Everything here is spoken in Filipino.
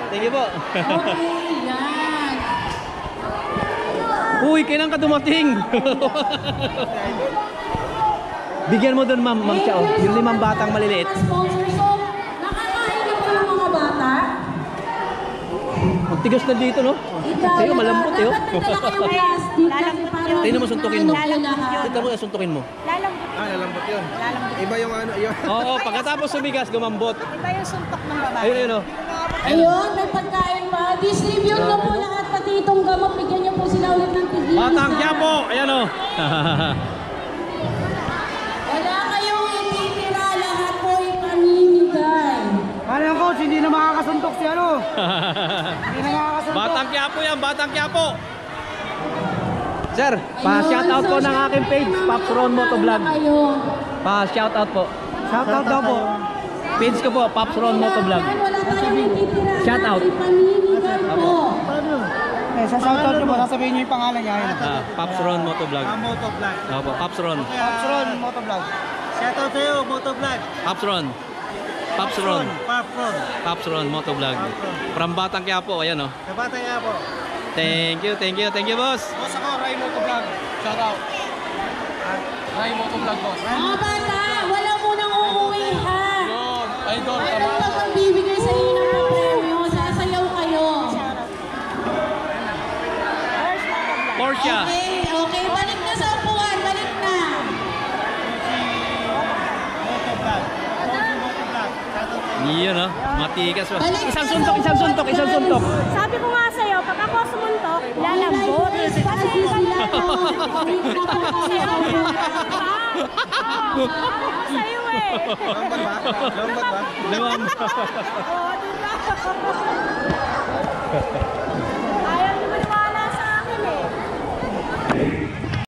Thank you po. Okay, yan. Uy, kailan ka dumating? Bigyan mo doon, ma'am, Ma'am Chao. Yung 5 batang maliliit. Sponsor. So, nakakain na po yung mga bata. Ang tigas na dito, no? Sa'yo, malambot, eh. Dapat may dala kayong plastic kasi parang Tingnan mo, suntukin mo. lahat. Tingnan mo, suntukin mo. Lalambot yun. Iba yung ano, yun. Oo, pagkatapos sumigas, gumambot. Iba yung suntok ng babae. Ayun, ayun, oh. Ayun, may pagkain pa. Distribute na po lahat pati itong gamot. Bigyan niyo po sila ulit ng tigil. Batang Quiapo, ayan, oh. Wala kayong ititira. Lahat po ipamimigay. Alam ko, hindi na makakasuntok si ano. Hindi na makakasuntok. Batang Quiapo yan, Batang Quiapo. Sir, pa-shoutout po ng aking page, Pops Ron Motovlog. Pa-shoutout po. Shoutout daw po. Page ko po, Pops Ron Motovlog. Wala tayong ititira. Shoutout. Ipamimigay po. Eh, sa shoutout nyo po, sasabihin nyo yung pangalan niya. Pops Ron Motovlog. Motovlog. Opo, Pops Ron. Pops Ron Motovlog. Shoutout sa'yo, Motovlog. Pops Ron. Pops Ron. Pops Ron. Pops Ron Motovlog. From Batang Quiapo, ayan, oh. Sa bata nga po. Thank you, boss. Boss ako, Ray Motovlog. Shoutout. Ray Motovlog, boss. Mga bata, wala munang uuwi ha. Idol, Mayroon lang magbibigay sa inyo ng premyo. Sasayaw kayo. Porsche. Okay. Balik na sa upuan. Balik na. Iyon, oh. Matigas ba? Isang suntok. Sabi ko nga sa'yo, pag ako sumuntok, lalambot. Kasi sa'yo eh. Lambat ba? Lambat ba? Lambat. Oo, diba?